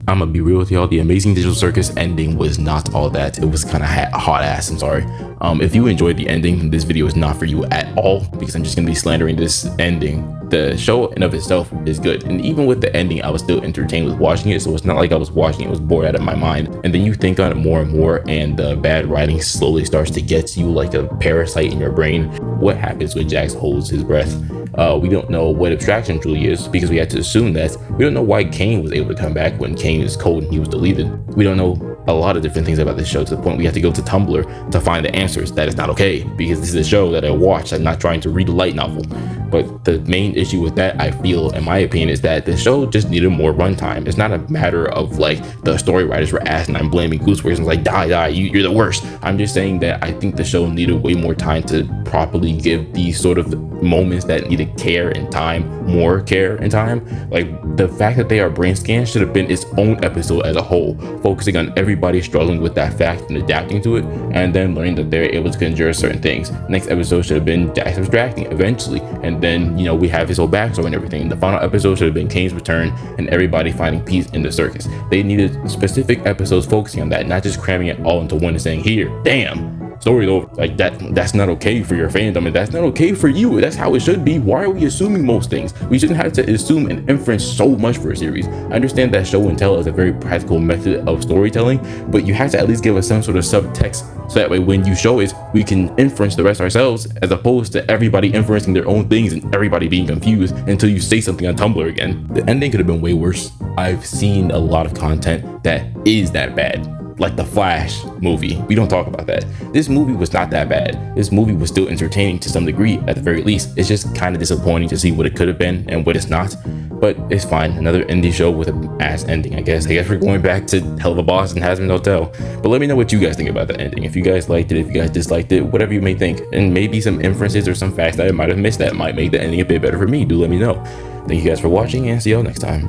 I'm gonna be real with y'all. The Amazing Digital Circus ending was not all that. It was kind of hot ass. I'm sorry. If you enjoyed the ending, this video is not for you at all, because I'm just gonna be slandering this ending. The show in of itself is good, and even with the ending, I was still entertained with watching it. So it's not like I was watching it was bored out of my mind. And then you think on it more and more, and the bad writing slowly starts to get to you like a parasite in your brain. What happens when Jax holds his breath? We don't know what abstraction truly is, because we had to assume that. We don't know why Kane was able to come back when Kane is cold and he was deleted. We don't know a lot of different things about this show, to the point we have to go to Tumblr to find the answers. That is not okay, because this is a show that I watch. I'm not trying to read a light novel. But the main issue with that, I feel, in my opinion, is that the show just needed more runtime. It's not a matter of like the story writers were asked and I'm blaming Gooseworks and like, die, you're the worst. I'm just saying that I think the show needed way more time to properly give these sort of moments that needed care and time, more care and time. Like the fact that they are brain scanned should have been its own episode as a whole, focusing on everybody struggling with that fact and adapting to it, and then learning that they're able to conjure certain things. Next episode should have been Jax abstracting eventually, and then, you know, we have his whole backstory and everything. The final episode should have been Kane's return and everybody finding peace in the circus. They needed specific episodes focusing on that, not just cramming it all into one and saying, here, damn, story's over. Like that's not okay for your fandom, and that's not okay for you. That's how it should be. Why are we assuming most things? We shouldn't have to assume and inference so much for a series. I understand that show and tell is a very practical method of storytelling, but you have to at least give us some sort of subtext, so that way when you show it, we can inference the rest ourselves, as opposed to everybody inferencing their own things and everybody being confused until you say something on Tumblr again. The ending could have been way worse. I've seen a lot of content that is that bad, like the Flash movie. We don't talk about that. This movie was not that bad. This movie was still entertaining to some degree, at the very least. It's just kind of disappointing to see what it could have been and what it's not, but it's fine. Another indie show with an ass ending, I guess. I guess we're going back to Hell of a Boss and Hazbin Hotel. But let me know what you guys think about the ending. If you guys liked it, if you guys disliked it, whatever you may think, and maybe some inferences or some facts that I might have missed that might make the ending a bit better for me, do let me know. Thank you guys for watching, and see y'all next time.